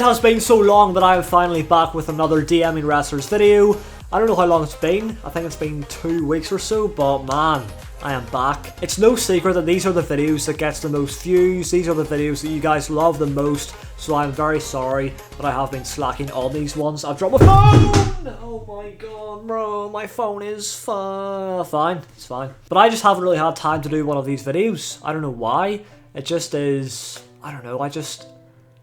It has been so long that I am finally back with another DMing Wrestlers video. I don't know how long it's been. I think it's been 2 weeks or so, but man, I am back. It's no secret that these are the videos that gets the most views. These are the videos that you guys love the most, so I'm very sorry that I have been slacking on these ones. I've dropped my phone! Oh my god, bro, my phone is fine. It's fine. But I just haven't really had time to do one of these videos. I don't know why. It just is, I don't know, I just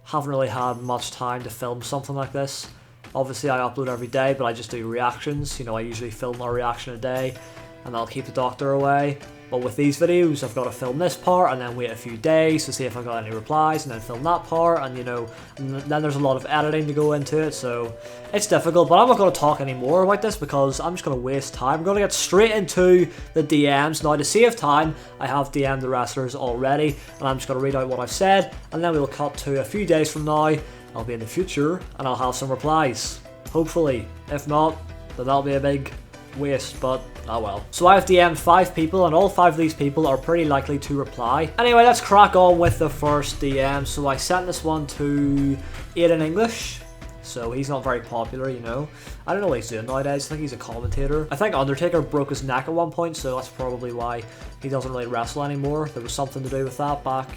haven't really had much time to film something like this. Obviously I upload every day, but I just do reactions. You know, I usually film a reaction a day, and that'll keep the doctor away. But with these videos, I've got to film this part and then wait a few days to see if I got any replies, and then film that part, and you know, and then there's a lot of editing to go into it, so it's difficult. But I'm not going to talk any more about this because I'm just going to waste time. I'm going to get straight into the DMs. Now, to save time, I have DM'd the wrestlers already, and I'm just going to read out what I've said, and then we'll cut to a few days from now. I'll be in the future, and I'll have some replies. Hopefully. If not, then that'll be a big waste, but oh well. So I have DM'd 5 people, and all 5 of these people are pretty likely to reply. Anyway, let's crack on with the first DM. So I sent this one to Aiden English. So he's not very popular, you know. I don't know what he's doing nowadays. I think he's a commentator. I think Undertaker broke his neck at one point, so that's probably why he doesn't really wrestle anymore. There was something to do with that back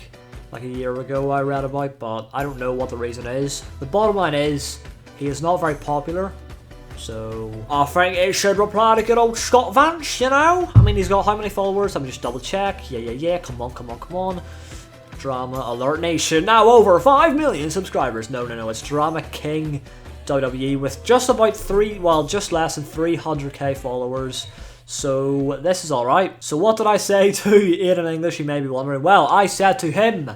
like a year ago I read about, but I don't know what the reason is. The bottom line is, he is not very popular. So I think he should reply to good old Scott Vance, you know? I mean, he's got how many followers? Let me just double check. Yeah. Come on. Drama Alert Nation, now over 5 million subscribers. No, it's Drama King WWE with just about just less than 300k followers. So this is alright. So what did I say to Aiden English, you may be wondering? Well, I said to him,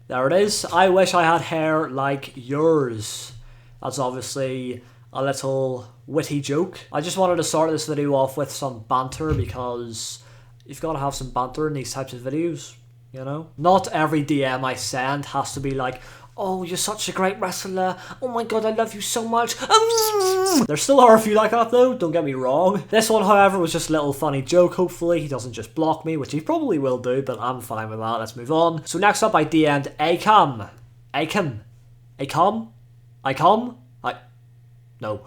there it is, I wish I had hair like yours. That's obviously a little witty joke. I just wanted to start this video off with some banter because you've got to have some banter in these types of videos, you know? Not every DM I send has to be like, oh, you're such a great wrestler. Oh my god, I love you so much. There still are a few like that though, don't get me wrong. This one, however, was just a little funny joke. Hopefully he doesn't just block me, which he probably will do, but I'm fine with that. Let's move on. So next up I DM'd Acom. No.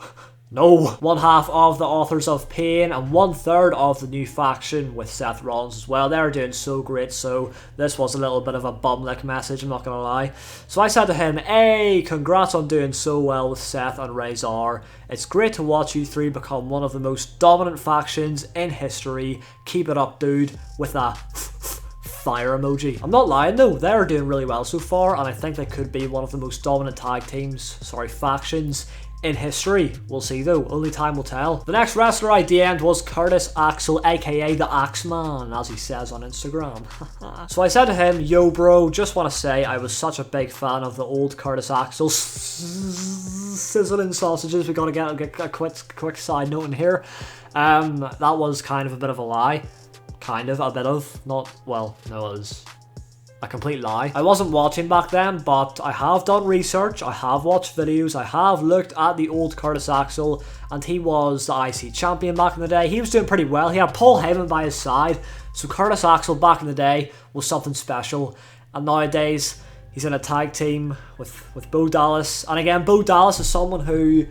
One half of the Authors of Pain and 1/3 of the new faction with Seth Rollins as well. They're doing so great, so this was a little bit of a bum-lick message, I'm not gonna lie. So I said to him, hey, congrats on doing so well with Seth and Razor. It's great to watch you 3 become one of the most dominant factions in history. Keep it up, dude, with that fire emoji. I'm not lying though, they're doing really well so far, and I think they could be one of the most dominant factions in history. We'll see though, only time will tell. The next wrestler I DM'd was Curtis Axel, aka the Axeman, as he says on Instagram. So I said to him, yo bro, just want to say I was such a big fan of the old Curtis Axel sizzling sausages. We gotta get a quick side note in here. That was kind of a bit of a lie. It was a complete lie. I wasn't watching back then, but I have done research, I have watched videos, I have looked at the old Curtis Axel, and he was the IC champion back in the day. He was doing pretty well. He had Paul Heyman by his side, so Curtis Axel back in the day was something special, and nowadays he's in a tag team with Bo Dallas, and again, Bo Dallas is someone who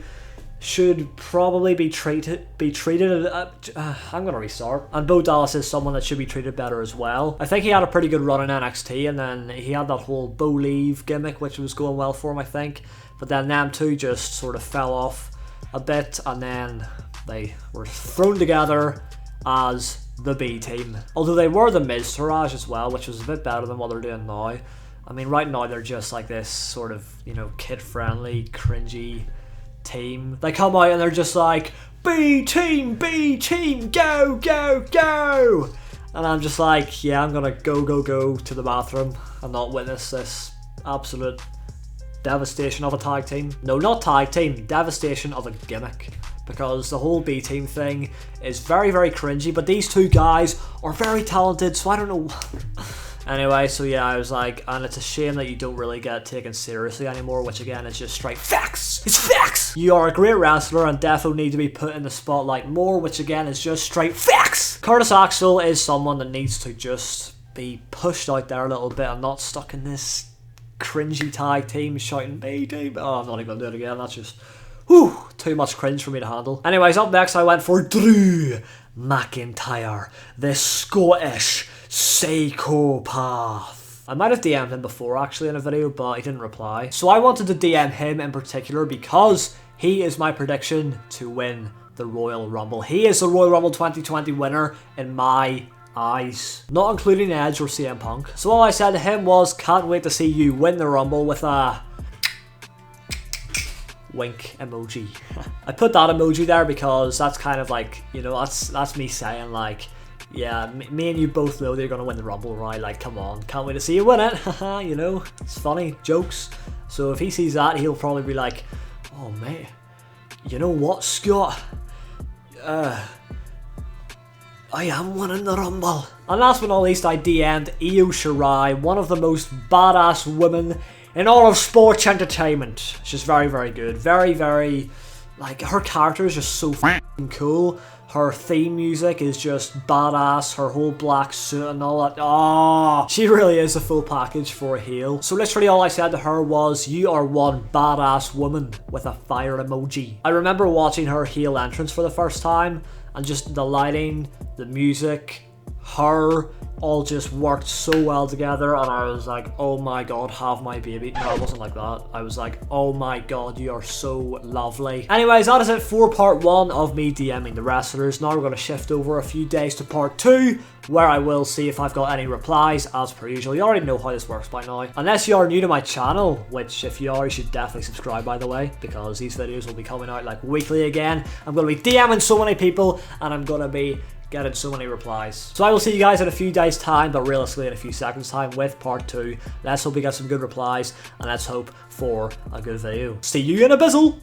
should probably be treated I'm gonna restart. And Bo Dallas is someone that should be treated better as well. I think he had a pretty good run in NXT, and then he had that whole Bo Leave gimmick, which was going well for him, I think. But then them two just sort of fell off a bit, and then they were thrown together as the B team. Although they were the Miz Taraj as well, which was a bit better than what they're doing now. I mean, right now they're just like this sort of, you know, kid-friendly, cringy team. They come out and they're just like, B team, go. And I'm just like, yeah, I'm gonna go to the bathroom and not witness this absolute devastation of a tag team. No, not tag team, devastation of a gimmick. Because the whole B team thing is very, very cringy, but these two guys are very talented, so I don't know. Anyway, so yeah, I was like, and it's a shame that you don't really get taken seriously anymore, which again is just straight facts. It's facts! You are a great wrestler and definitely need to be put in the spotlight more, which again is just straight facts! Curtis Axel is someone that needs to just be pushed out there a little bit and not stuck in this cringy tag teams shouting "B team." Oh, I'm not even gonna do it again. That's just whew, too much cringe for me to handle. Anyways, up next I went for Drew McIntyre, the Scottish psychopath. I might have DM'd him before actually in a video, but he didn't reply. So I wanted to DM him in particular because he is my prediction to win the Royal Rumble. He is the Royal Rumble 2020 winner in my eyes, not including Edge or CM Punk. So all I said to him was, can't wait to see you win the Rumble, with a wink emoji. I put that emoji there because that's kind of like, you know, that's me saying like, yeah, me and you both know they're gonna win the Rumble, right? Like, come on, can't wait to see you win it. You know, it's funny, jokes. So if he sees that, he'll probably be like, oh mate, you know what, Scott? I am winning the Rumble. And last but not least, I DM'd Io Shirai, one of the most badass women in all of sports entertainment. She's very, very good. Very, very, like, her character is just so f***ing cool. Her theme music is just badass. Her whole black suit and all that. Oh, she really is a full package for a heel. So literally all I said to her was, you are one badass woman, with a fire emoji. I remember watching her heel entrance for the first time, and just the lighting, the music, her, all just worked so well together, and I was like, oh my god, have my baby. No, it wasn't like that. I was like, oh my god, you are so lovely. Anyways, that is it for part 1 of me DMing the wrestlers. Now we're going to shift over a few days to part 2, where I will see if I've got any replies, as per usual. You already know how this works by now. Unless you are new to my channel, which if you are, you should definitely subscribe, by the way, because these videos will be coming out like weekly again. I'm going to be DMing so many people, and I'm going to be getting so many replies. So I will see you guys in a few days time, but realistically in a few seconds time, with part 2. Let's hope we get some good replies, and let's hope for a good video. See you in a bizzle!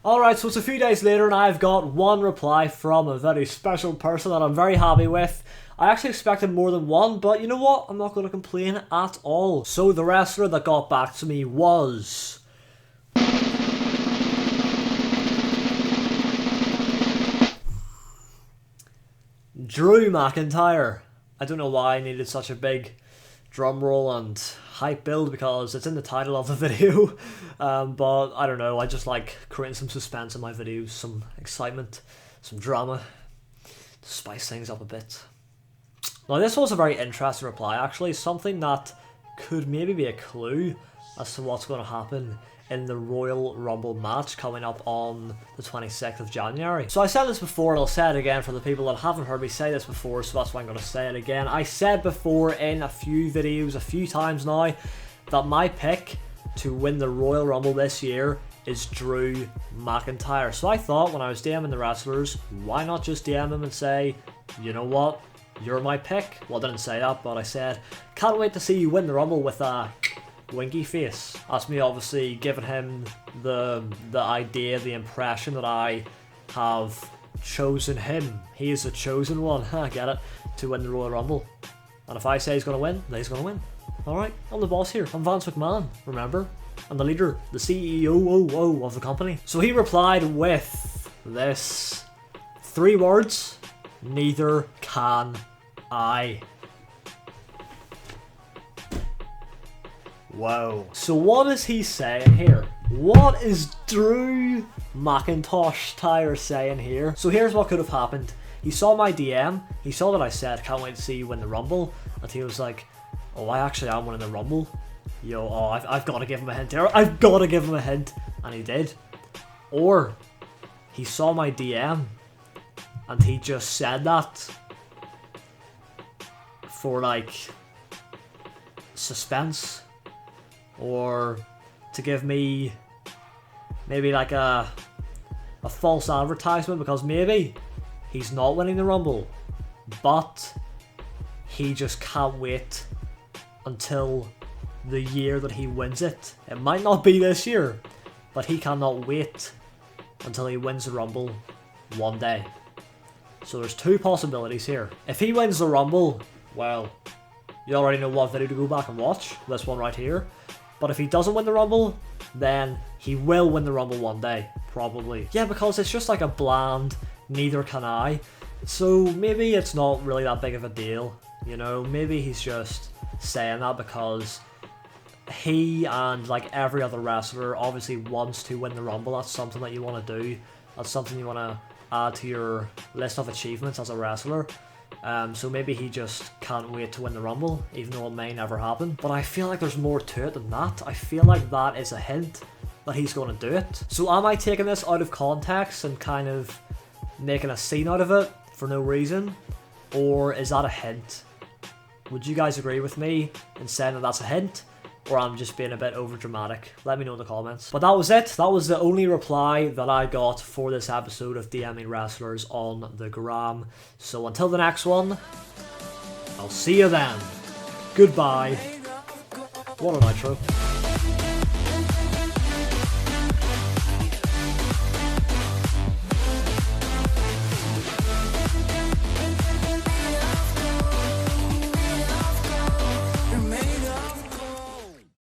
Alright, so it's a few days later and I've got one reply from a very special person that I'm very happy with. I actually expected more than one, but you know what? I'm not going to complain at all. So the wrestler that got back to me was Drew McIntyre. I don't know why I needed such a big drum roll and hype build, because it's in the title of the video. But I don't know, I just like creating some suspense in my videos, some excitement, some drama, to spice things up a bit. Now this was a very interesting reply actually, something that could maybe be a clue as to what's going to happen in the Royal Rumble match coming up on the 26th of January. So I said this before and I'll say it again for the people that haven't heard me say this before, so that's why I'm going to say it again. I said before in a few videos, a few times now, that my pick to win the Royal Rumble this year is Drew McIntyre. So I thought when I was DMing the wrestlers, why not just DM him and say, you know what, you're my pick? Well, I didn't say that, but I said, can't wait to see you win the Rumble, with a winky face. That's me obviously giving him the idea, the impression that I have chosen him. He is the chosen one, I get it, to win the Royal Rumble. And if I say he's going to win, then he's going to win. Alright, I'm the boss here. I'm Vince McMahon, remember? I'm the leader, the CEO of the company. So he replied with this 3 words: neither can I. Whoa. So what is he saying here? What is Drew McIntyre saying here? So here's what could have happened. He saw my DM, he saw that I said, can't wait to see you win the Rumble, and he was like, oh, I actually am winning the Rumble. Yo, oh, I've got to give him a hint here. I've got to give him a hint. And he did. Or he saw my DM and he just said that for like suspense, or to give me maybe like a false advertisement, because maybe he's not winning the Rumble, but he just can't wait until the year that he wins it. It might not be this year, but he cannot wait until he wins the Rumble one day. So there's 2 possibilities here. If he wins the Rumble, well, you already know what video to go back and watch, this one right here. But if he doesn't win the Rumble, then he will win the Rumble one day, probably. Yeah, because it's just like a bland, neither can I. So maybe it's not really that big of a deal, you know? Maybe he's just saying that because he and like every other wrestler obviously wants to win the Rumble. That's something that you want to do. That's something you want to add to your list of achievements as a wrestler. So maybe he just can't wait to win the Rumble, even though it may never happen. But I feel like there's more to it than that. I feel like that is a hint that he's going to do it. So am I taking this out of context and kind of making a scene out of it for no reason? Or is that a hint? Would you guys agree with me in saying that that's a hint? Or I'm just being a bit over dramatic? Let me know in the comments. But that was it. That was the only reply that I got for this episode of DMing Wrestlers on the gram. So until the next one, I'll see you then. Goodbye. What an outro.